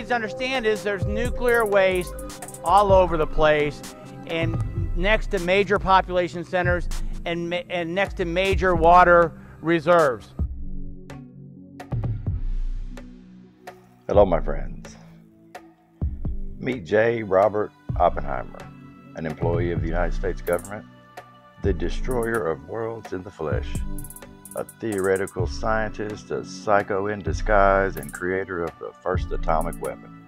needs to understand is there's nuclear waste all over the place and next to major population centers and next to major water reserves. Hello, my friends. Meet J. Robert Oppenheimer, an employee of the United States government, the destroyer of worlds in the flesh, a theoretical scientist, a psycho in disguise, and creator of the first atomic weapon.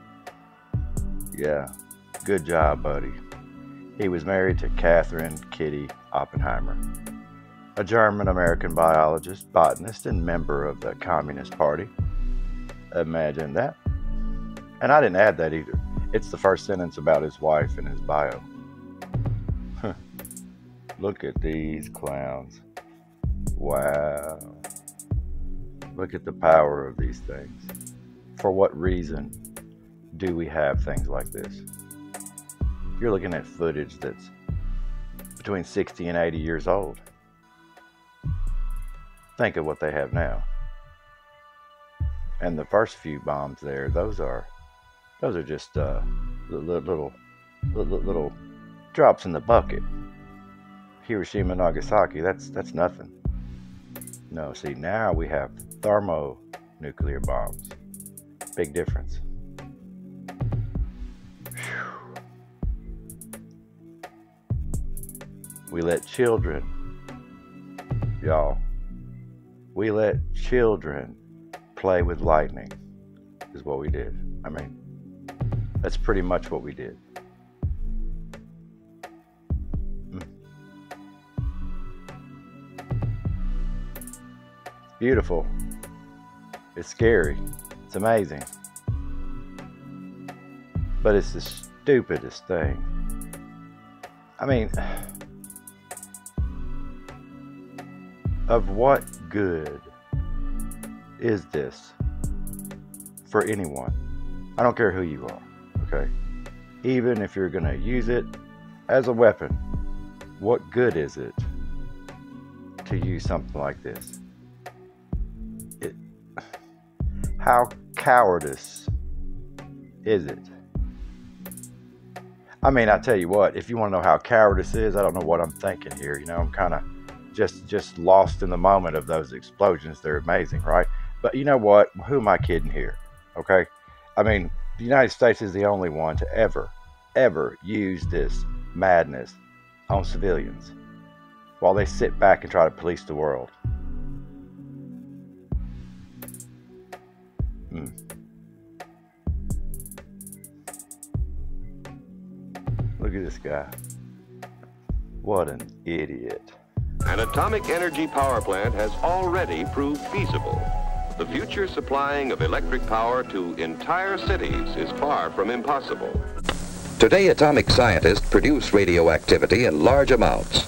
Yeah, good job, buddy. He was married to Catherine Kitty Oppenheimer, a German-American biologist, botanist, and member of the Communist Party. Imagine that. And I didn't add that either. It's the first sentence about his wife in his bio. Look at these clowns. Wow. Look at the power of these things. For what reason do we have things like this? You're looking at footage that's between 60 and 80 years old. Think of what they have now. And the first few bombs there, those are just little drops in the bucket. Hiroshima and Nagasaki, that's nothing. No, see, now we have thermonuclear bombs. Big difference. Whew. We let children, y'all, we let children play with lightning, is what we did. I mean, that's pretty much what we did. Beautiful. It's scary. It's amazing. But it's the stupidest thing. I mean, of what good is this for anyone? I don't care who you are, okay? Even if you're going to use it as a weapon, what good is it to use something like this? How cowardice is it? I mean, I tell you what, if you want to know how cowardice is, I don't know what I'm thinking here. You know, I'm kind of just lost in the moment of those explosions. They're amazing, right? But you know what? Who am I kidding here? Okay? I mean, the United States is the only one to ever use this madness on civilians while they sit back and try to police the world. Look at this guy. What an idiot. An atomic energy power plant has already proved feasible. The future supplying of electric power to entire cities is far from impossible. Today, atomic scientists produce radioactivity in large amounts.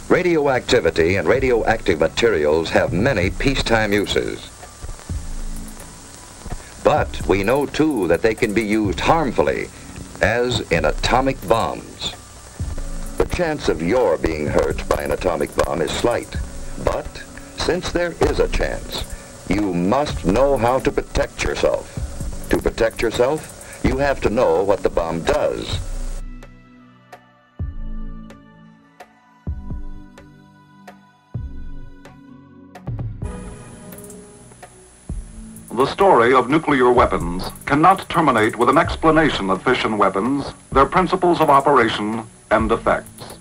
Radioactivity and radioactive materials have many peacetime uses. But we know, too, that they can be used harmfully, as in atomic bombs. The chance of your being hurt by an atomic bomb is slight. But since there is a chance, you must know how to protect yourself. To protect yourself, you have to know what the bomb does. The story of nuclear weapons cannot terminate with an explanation of fission weapons, their principles of operation and effects.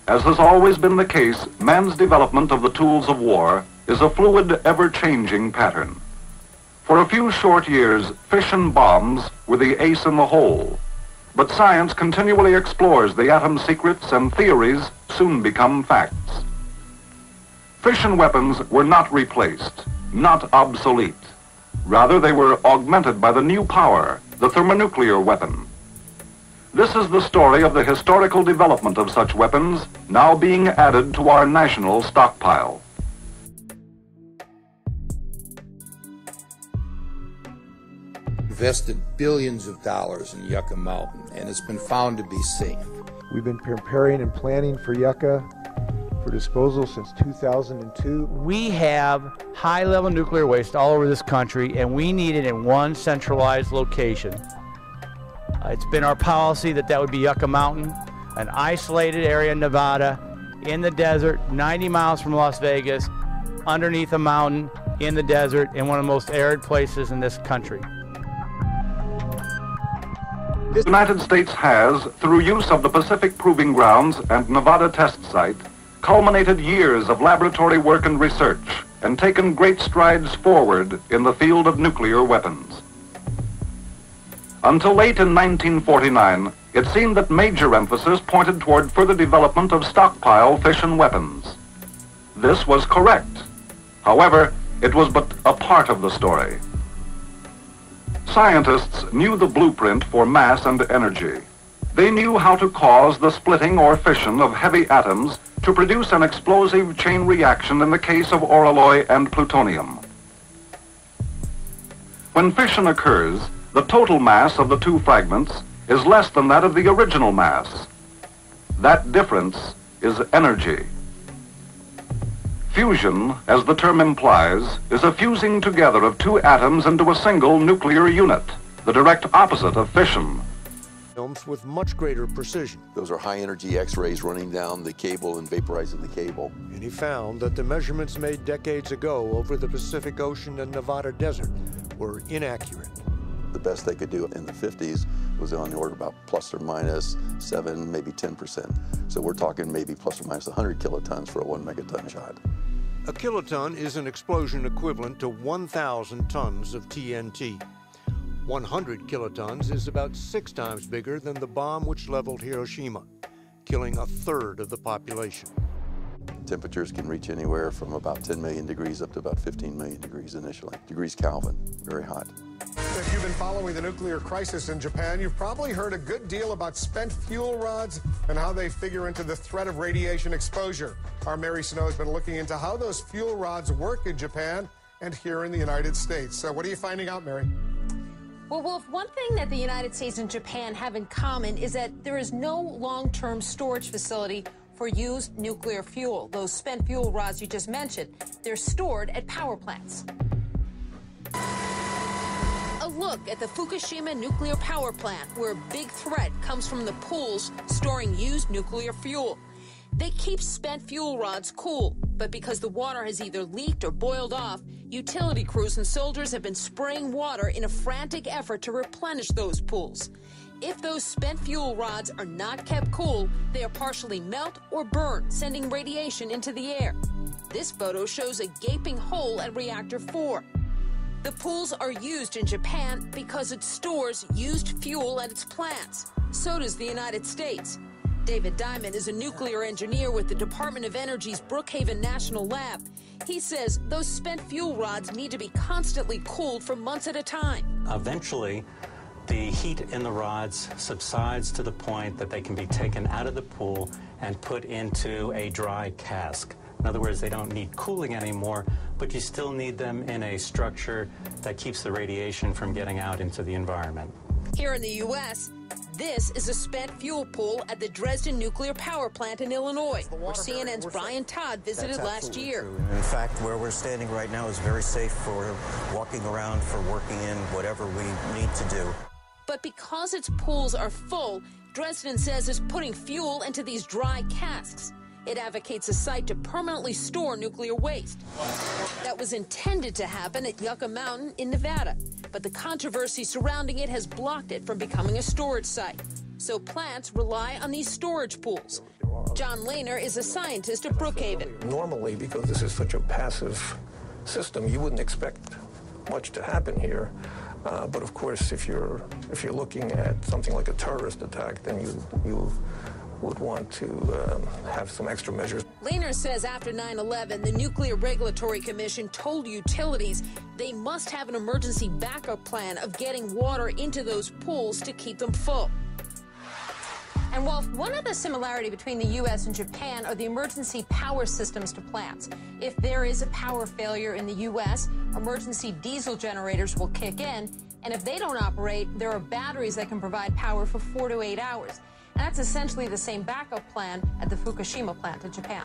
As has always been the case, man's development of the tools of war is a fluid, ever-changing pattern. For a few short years, fission bombs were the ace in the hole. But science continually explores the atom's secrets, and theories soon become facts. Fission weapons were not replaced, not obsolete. Rather, they were augmented by the new power, the thermonuclear weapon. This is the story of the historical development of such weapons, now being added to our national stockpile. Invested billions of dollars in Yucca Mountain, and it's been found to be safe. We've been preparing and planning for Yucca for disposal since 2002. We have high-level nuclear waste all over this country, and we need it in one centralized location. It's been our policy that that would be Yucca Mountain, an isolated area in Nevada, in the desert, 90 miles from Las Vegas, underneath a mountain, in the desert, in one of the most arid places in this country. The United States has, through use of the Pacific Proving Grounds and Nevada Test Site, culminated years of laboratory work and research and taken great strides forward in the field of nuclear weapons. Until late in 1949, it seemed that major emphasis pointed toward further development of stockpile fission weapons. This was correct. However, it was but a part of the story. Scientists knew the blueprint for mass and energy. They knew how to cause the splitting or fission of heavy atoms to produce an explosive chain reaction in the case of oralloy and plutonium. When fission occurs, the total mass of the two fragments is less than that of the original mass. That difference is energy. Fusion, as the term implies, is a fusing together of two atoms into a single nuclear unit, the direct opposite of fission. Films with much greater precision. Those are high-energy X-rays running down the cable and vaporizing the cable. And he found that the measurements made decades ago over the Pacific Ocean and Nevada desert were inaccurate. The best they could do in the 50s was on the order about plus or minus 7, maybe 10%. So we're talking maybe plus or minus 100 kilotons for a 1 megaton shot. A kiloton is an explosion equivalent to 1,000 tons of TNT. 100 kilotons is about 6 times bigger than the bomb which leveled Hiroshima, killing a third of the population. Temperatures can reach anywhere from about 10 million degrees up to about 15 million degrees initially. Degrees Kelvin, very hot. If you've been following the nuclear crisis in Japan, you've probably heard a good deal about spent fuel rods and how they figure into the threat of radiation exposure. Our Mary Snow has been looking into how those fuel rods work in Japan and here in the United States. So what are you finding out, Mary? Well, Wolf, one thing that the United States and Japan have in common is that there is no long-term storage facility for used nuclear fuel. Those spent fuel rods you just mentioned, they're stored at power plants. A look at the Fukushima nuclear power plant, where a big threat comes from the pools storing used nuclear fuel. They keep spent fuel rods cool, but because the water has either leaked or boiled off, utility crews and soldiers have been spraying water in a frantic effort to replenish those pools. If those spent fuel rods are not kept cool, they are partially melt or burn, sending radiation into the air. This photo shows a gaping hole at Reactor 4. The pools are used in Japan because it stores used fuel at its plants. So does the United States. David Diamond is a nuclear engineer with the Department of Energy's Brookhaven National Lab. He says those spent fuel rods need to be constantly cooled for months at a time. Eventually, the heat in the rods subsides to the point that they can be taken out of the pool and put into a dry cask. In other words, they don't need cooling anymore, but you still need them in a structure that keeps the radiation from getting out into the environment. Here in the U.S., this is a spent fuel pool at the Dresden Nuclear Power Plant in Illinois, where CNN's Brian Todd visited last year. True. In fact, where we're standing right now is very safe for walking around, for working in, whatever we need to do. But because its pools are full, Dresden says it's putting fuel into these dry casks. It advocates a site to permanently store nuclear waste. That was intended to happen at Yucca Mountain in Nevada, but the controversy surrounding it has blocked it from becoming a storage site. So plants rely on these storage pools. John Lehner is a scientist at Brookhaven. Normally, because this is such a passive system, you wouldn't expect much to happen here. But of course, if you're looking at something like a terrorist attack, then you would want to have some extra measures. Lehner says after 9/11, the Nuclear Regulatory Commission told utilities they must have an emergency backup plan of getting water into those pools to keep them full. And while one other similarity between the U.S. and Japan are the emergency power systems to plants. If there is a power failure in the U.S., emergency diesel generators will kick in, and if they don't operate, there are batteries that can provide power for 4 to 8 hours. And that's essentially the same backup plan at the Fukushima plant in Japan.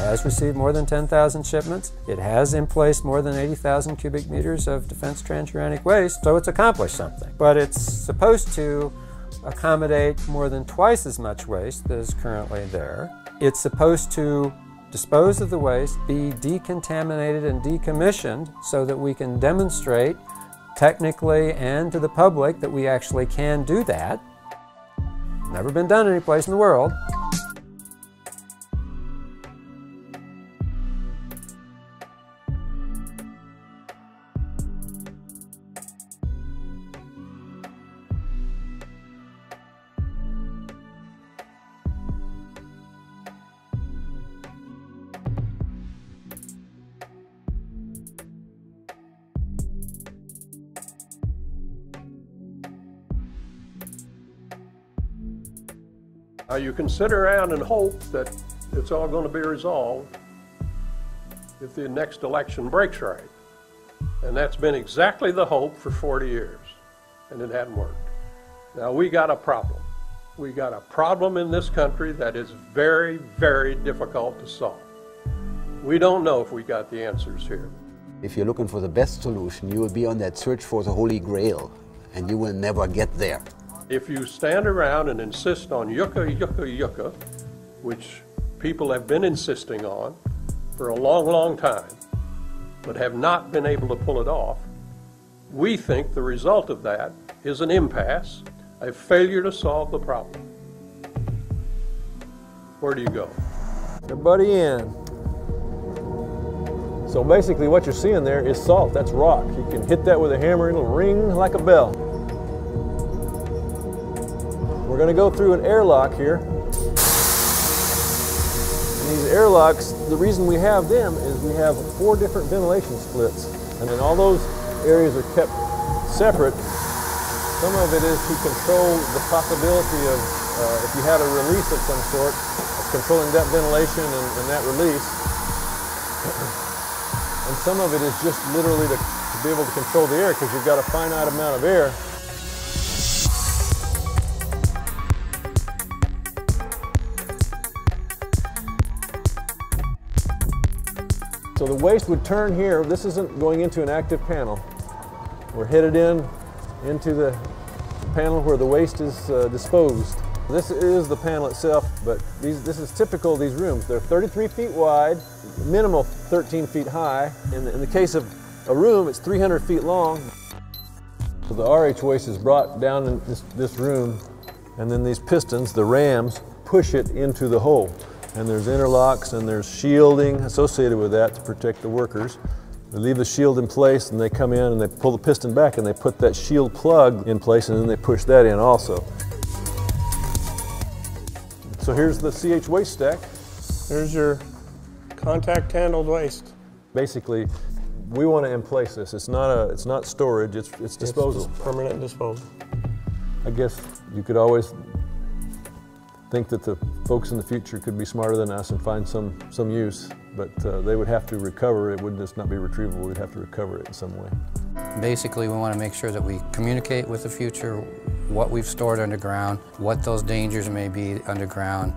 has received more than 10,000 shipments. It has in place more than 80,000 cubic meters of defense transuranic waste, so it's accomplished something. But it's supposed to accommodate more than twice as much waste that is currently there. It's supposed to dispose of the waste, be decontaminated and decommissioned so that we can demonstrate technically and to the public that we actually can do that. Never been done anyplace in the world. You can sit around and hope that it's all going to be resolved if the next election breaks right. And that's been exactly the hope for 40 years, and it hadn't worked. Now we got a problem. We got a problem in this country that is very, very difficult to solve. We don't know if we got the answers here. If you're looking for the best solution, you will be on that search for the Holy Grail, and you will never get there. If you stand around and insist on yucca, yucca, yucca, which people have been insisting on for a long, long time, but have not been able to pull it off, we think the result of that is an impasse, a failure to solve the problem. Where do you go? Everybody in. So basically what you're seeing there is salt, that's rock. You can hit that with a hammer and it'll ring like a bell. We're going to go through an airlock here. And these airlocks, the reason we have them is we have 4 different ventilation splits. And then all those areas are kept separate. Some of it is to control the possibility of, if you had a release of some sort, of controlling that ventilation and that release. And some of it is just literally to be able to control the air because you've got a finite amount of air. So the waste would turn here. This isn't going into an active panel. We're headed into the panel where the waste is disposed. This is the panel itself, but this is typical of these rooms. They're 33 feet wide, minimal 13 feet high. In the case of a room, it's 300 feet long. So the RH waste is brought down in this room, and then these pistons, the rams, push it into the hole. And there's interlocks and there's shielding associated with that to protect the workers. They leave the shield in place and they come in and they pull the piston back and they put that shield plug in place and then they push that in also. So here's the CH waste stack. Here's your contact handled waste. Basically, we want to emplace this. It's not storage, it's disposal. It's permanent disposal. I guess you could always think that the folks in the future could be smarter than us and find some use, but they would have to recover. It wouldn't just not be retrievable, we'd have to recover it in some way. Basically, we want to make sure that we communicate with the future, what we've stored underground, what those dangers may be underground.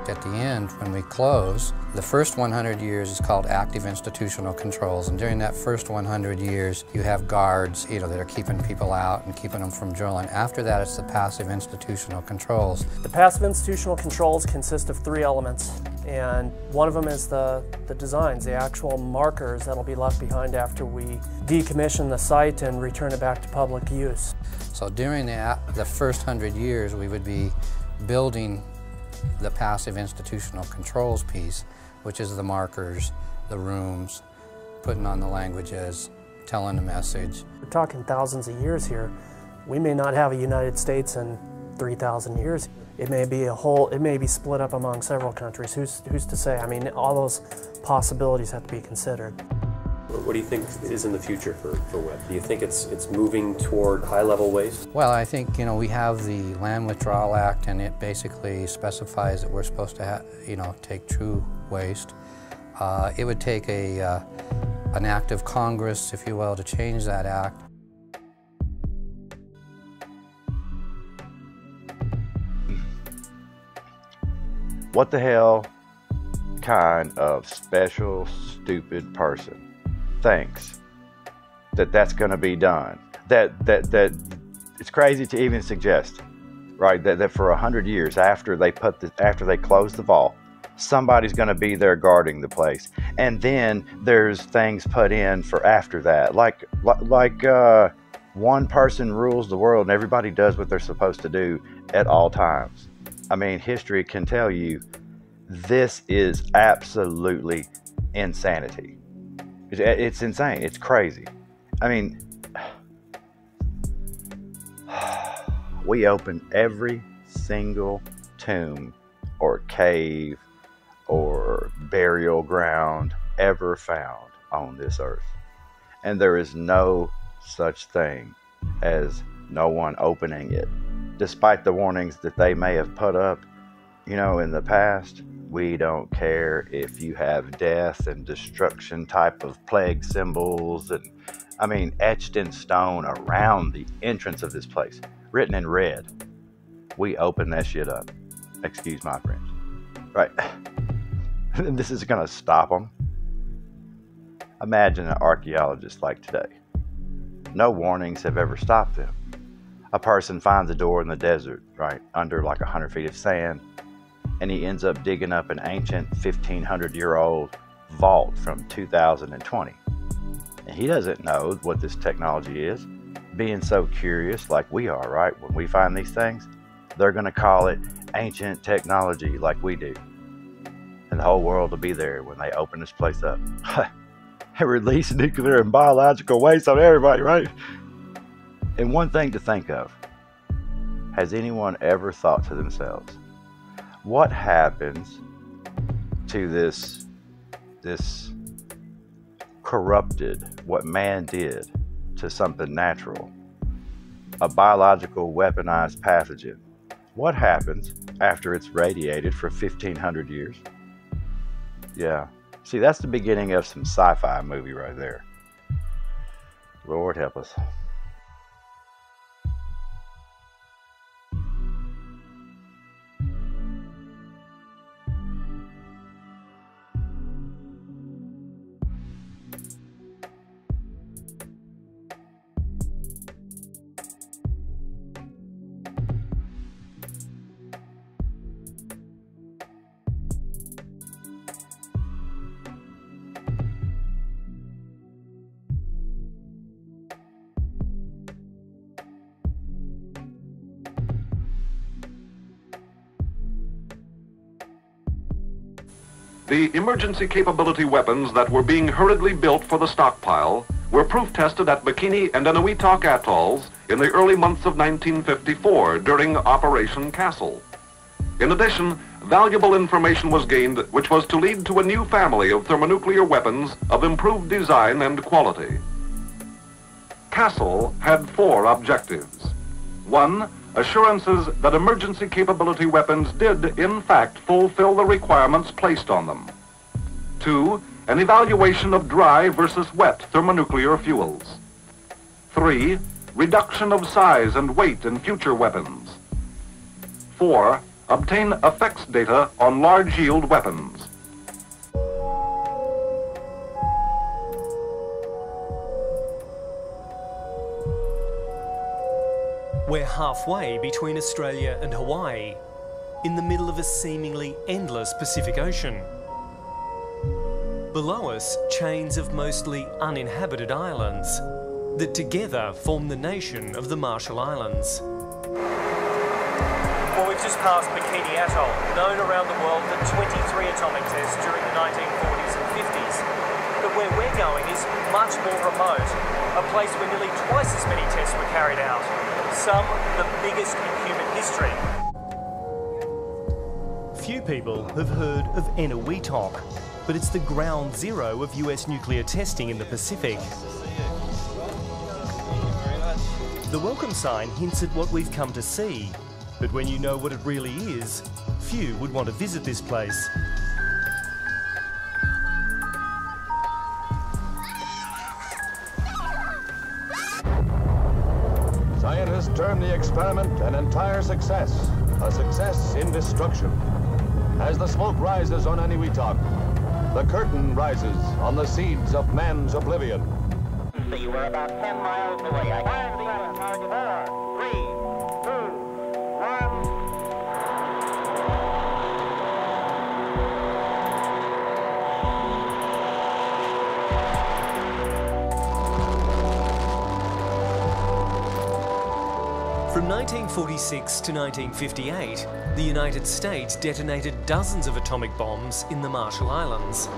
At the end, when we close, the first 100 years is called active institutional controls, and during that first 100 years, you have guards, that are keeping people out and keeping them from drilling. After that, it's the passive institutional controls. The passive institutional controls consist of 3 elements, and one of them is the designs, the actual markers that'll be left behind after we decommission the site and return it back to public use. So during the first 100 years, we would be building the passive institutional controls piece, which is the markers, the rooms, putting on the languages, telling the message. We're talking thousands of years here. We may not have a United States in 3,000 years. It may be it may be split up among several countries. Who's to say? I mean, all those possibilities have to be considered. What do you think is in the future for WEP? Do you think it's moving toward high-level waste? Well, I think, we have the Land Withdrawal Act, and it basically specifies that we're supposed to take true waste. It would take an act of Congress, if you will, to change that act. What the hell kind of special, stupid person thinks that that's going to be done? That it's crazy to even suggest, right? That for 100 years after they close the vault, somebody's going to be there guarding the place, and then there's things put in for after that, like one person rules the world and everybody does what they're supposed to do at all times. I mean, history can tell you this is absolutely insanity. It's insane. It's crazy. I mean, we opened every single tomb or cave or burial ground ever found on this earth. And there is no such thing as no one opening it. Despite the warnings that they may have put up, you know, in the past, we don't care if you have death and destruction type of plague symbols and, I mean, etched in stone around the entrance of this place, written in red. We open that shit up. Excuse my French. Right. And this is going to stop them. Imagine an archaeologist like today. No warnings have ever stopped them. A person finds a door in the desert, right, under like 100 feet of sand, and he ends up digging up an ancient 1,500-year-old vault from 2020. And he doesn't know what this technology is. Being so curious like we are, right, when we find these things, they're going to call it ancient technology like we do. And the whole world will be there when they open this place up. And release nuclear and biological waste on everybody, right? And one thing to think of, has anyone ever thought to themselves, what happens to this corrupted, what man did to something natural, a biological weaponized pathogen? What happens after it's radiated for 1,500 years? Yeah. See, that's the beginning of some sci-fi movie right there. Lord help us. The emergency capability weapons that were being hurriedly built for the stockpile were proof tested at Bikini and Enewetak atolls in the early months of 1954 during Operation Castle. In addition, valuable information was gained which was to lead to a new family of thermonuclear weapons of improved design and quality. Castle had 4 objectives. 1, assurances that emergency capability weapons did, in fact, fulfill the requirements placed on them. 2, an evaluation of dry versus wet thermonuclear fuels. 3, reduction of size and weight in future weapons. 4, obtain effects data on large-yield weapons. We're halfway between Australia and Hawaii, in the middle of a seemingly endless Pacific Ocean. Below us, chains of mostly uninhabited islands that together form the nation of the Marshall Islands. Well, we've just passed Bikini Atoll, known around the world for 23 atomic tests during the 1940s and 50s. But where we're going is much more remote, a place where nearly twice as many tests were carried out. Some the biggest in human history. Few people have heard of Enewetak, but it's the ground zero of US nuclear testing in the Pacific. The welcome sign hints at what we've come to see, but when you know what it really is, few would want to visit this place. Scientists term the experiment an entire success, a success in destruction. as the smoke rises on Eniwetok, the curtain rises on the seeds of man's oblivion. See, we're about 10 miles away. I can't see the target. 4, 3, 2, 1. From 1946 to 1958, the United States detonated dozens of atomic bombs in the Marshall Islands.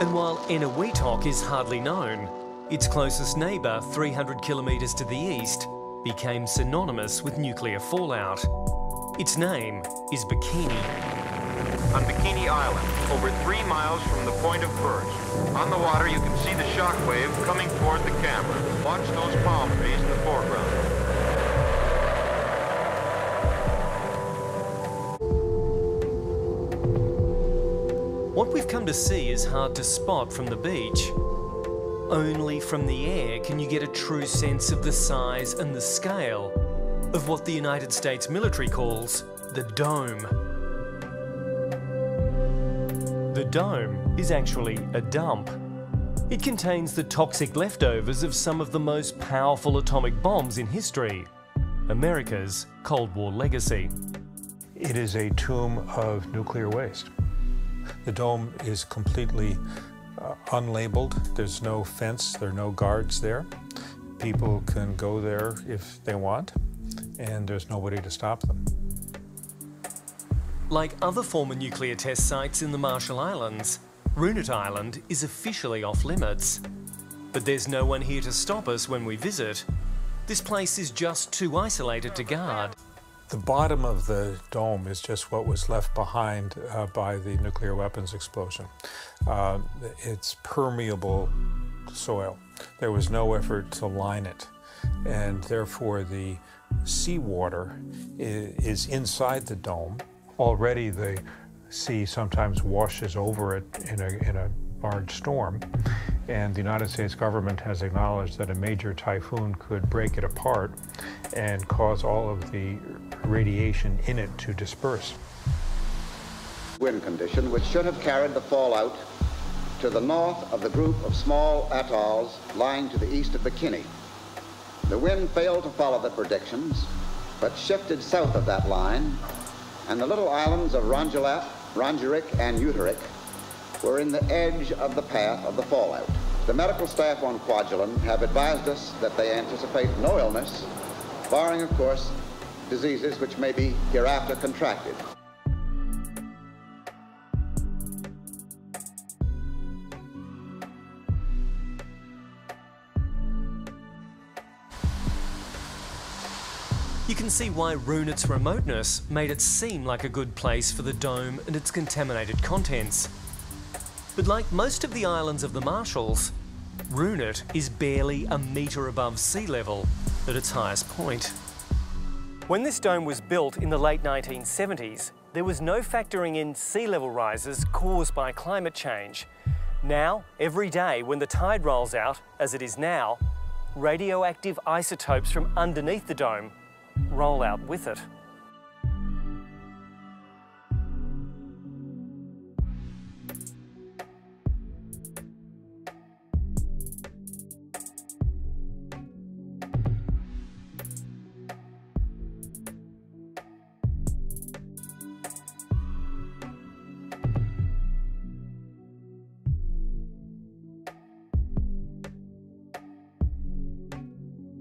And while Eniwetok is hardly known, its closest neighbour, 300 kilometres to the east, became synonymous with nuclear fallout. Its name is Bikini. On Bikini Island, over 3 miles from the point of birth. On the water, you can see the shock wave coming toward the camera. Watch those palm trees in the foreground. What we've come to see is hard to spot from the beach. Only from the air can you get a true sense of the size and the scale of what the United States military calls the dome. The dome is actually a dump. It contains the toxic leftovers of some of the most powerful atomic bombs in history, America's Cold War legacy. It is a tomb of nuclear waste. The dome is completely unlabeled. There's no fence, there are no guards there. People can go there if they want, and there's nobody to stop them. Like other former nuclear test sites in the Marshall Islands, Runit Island is officially off limits. But there's no one here to stop us when we visit. This place is just too isolated to guard. The bottom of the dome is just what was left behind by the nuclear weapons explosion. It's permeable soil. There was no effort to line it, and therefore the seawater is inside the dome. Already the sea sometimes washes over it in a large storm, and the United States government has acknowledged that a major typhoon could break it apart and cause all of the radiation in it to disperse. Wind condition which should have carried the fallout to the north of the group of small atolls lying to the east of Bikini. The wind failed to follow the predictions, but shifted south of that line, and the little islands of Rongelat, Rongerik, and Uterik were in the edge of the path of the fallout. The medical staff on Kwajalein have advised us that they anticipate no illness, barring, of course, diseases which may be hereafter contracted. You can see why Runit's remoteness made it seem like a good place for the dome and its contaminated contents. But like most of the islands of the Marshalls, Runit is barely a metre above sea level at its highest point. When this dome was built in the late 1970s, there was no factoring in sea level rises caused by climate change. Now, every day when the tide rolls out, as it is now, radioactive isotopes from underneath the dome roll out with it.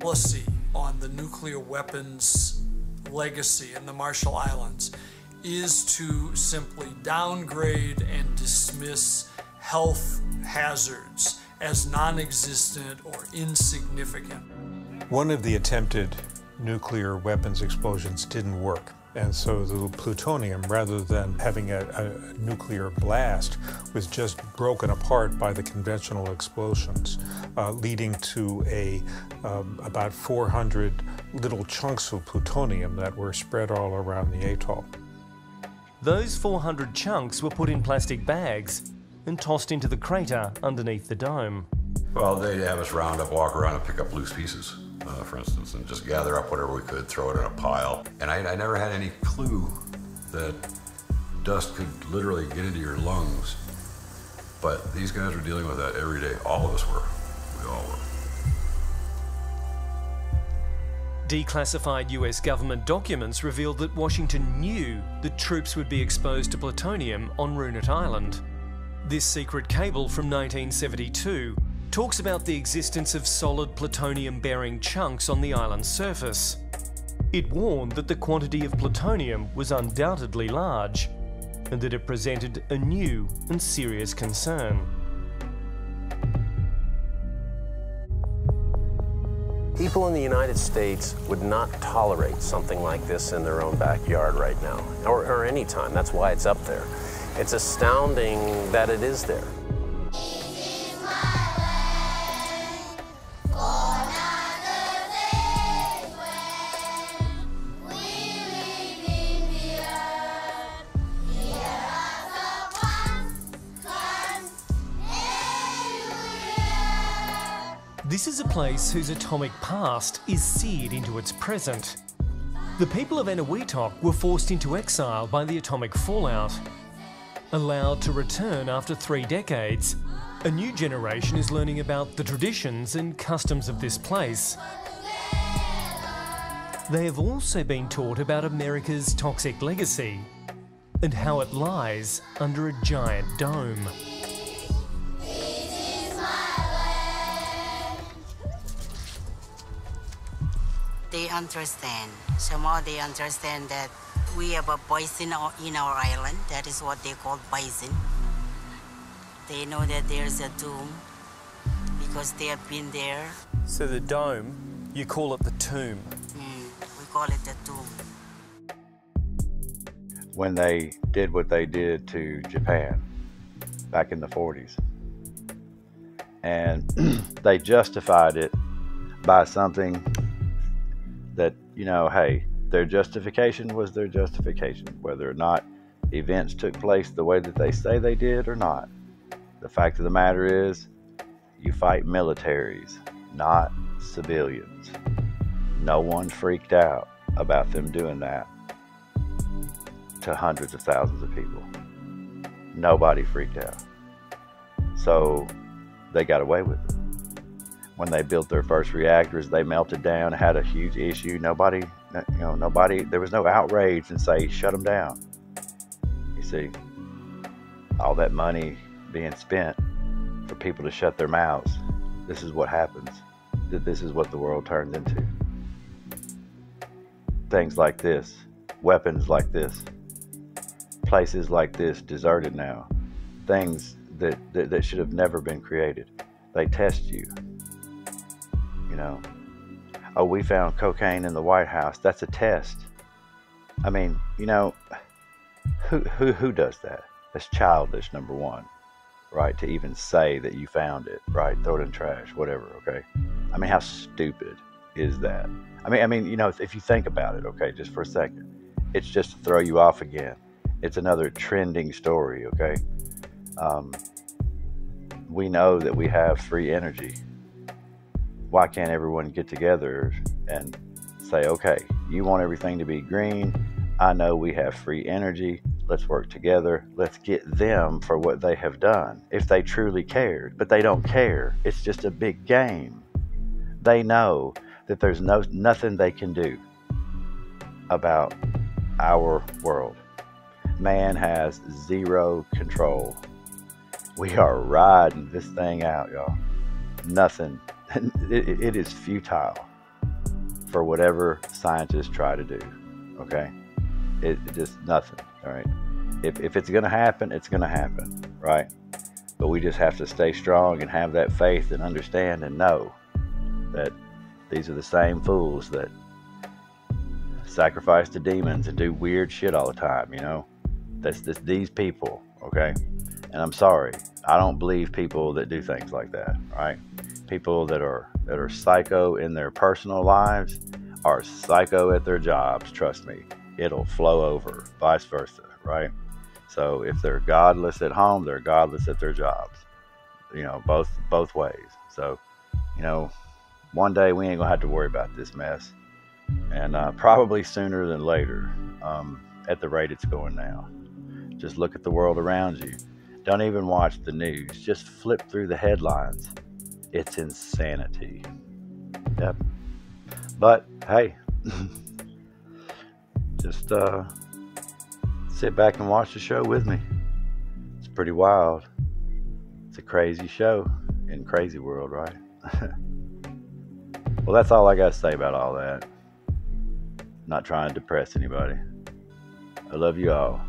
Policy on the nuclear weapons legacy in the Marshall Islands is to simply downgrade and dismiss health hazards as non-existent or insignificant. One of the attempted nuclear weapons explosions didn't work. And so the plutonium, rather than having a nuclear blast, was just broken apart by the conventional explosions, leading to about 400 little chunks of plutonium that were spread all around the atoll. Those 400 chunks were put in plastic bags and tossed into the crater underneath the dome. Well, they'd have us round up, walk around and pick up loose pieces. for instance, and just gather up whatever we could, throw it in a pile. And I never had any clue that dust could literally get into your lungs. But these guys were dealing with that every day. All of us were. We all were. Declassified US government documents revealed that Washington knew that troops would be exposed to plutonium on Runit Island. This secret cable from 1972 talks about the existence of solid plutonium-bearing chunks on the island's surface. It warned that the quantity of plutonium was undoubtedly large, and that it presented a new and serious concern. People in the United States would not tolerate something like this in their own backyard right now, or any time. That's why it's up there. It's astounding that it is there. This is a place whose atomic past is seared into its present. The people of Eniwetok were forced into exile by the atomic fallout. Allowed to return after 3 decades, a new generation is learning about the traditions and customs of this place. They have also been taught about America's toxic legacy and how it lies under a giant dome. They understand. Somehow they understand that we have a poison in our island. That is what they call poison. They know that there's a tomb because they have been there. So the dome, you call it the tomb? We call it the tomb. When they did what they did to Japan back in the 40s, and they justified it by something that, you know, hey, their justification was their justification, whether or not events took place the way that they say they did or not. The fact of the matter is, you fight militaries, not civilians. No one freaked out about them doing that to hundreds of thousands of people. Nobody freaked out. So they got away with it. When they built their first reactors, they melted down, had a huge issue. Nobody, there was no outrage and say, shut them down. You see, all that money being spent for people to shut their mouths. This is what happens. This is what the world turns into. Things like this, weapons like this, places like this deserted now. Things that should have never been created. They test you. You know, oh, we found cocaine in the White House. That's a test. I mean, you know, who does that? That's childish, number one, right? To even say that you found it, right? Throw it in trash, whatever, okay? I mean, how stupid is that? I mean, you know, if you think about it, okay, just for a second, it's just to throw you off again. It's another trending story, okay? We know that we have free energy. Why can't everyone get together and say, okay, you want everything to be green. I know we have free energy. Let's work together. Let's get them for what they have done. If they truly cared, but they don't care. It's just a big game. They know that there's nothing they can do about our world. Man has zero control. We are riding this thing out, y'all. Nothing. It is futile for whatever scientists try to do, okay? It just nothing, all right? If it's going to happen, it's going to happen, right? But we just have to stay strong and have that faith and understand and know that these are the same fools that sacrifice to demons and do weird shit all the time, you know? That's these people, okay? And I'm sorry, I don't believe people that do things like that, right? People that are psycho in their personal lives are psycho at their jobs. Trust me, it'll flow over, vice versa, right? So if they're godless at home, they're godless at their jobs. You know, both ways. So, you know, one day we ain't gonna have to worry about this mess, and probably sooner than later, at the rate it's going now. Just look at the world around you. Don't even watch the news. Just flip through the headlines. It's insanity. Yep. But hey, just sit back and watch the show with me. It's pretty wild. It's a crazy show in crazy world, right? Well, that's all I got to say about all that. Not trying to depress anybody. I love you all.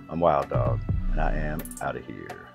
I'm Wild Dog, and I am out of here.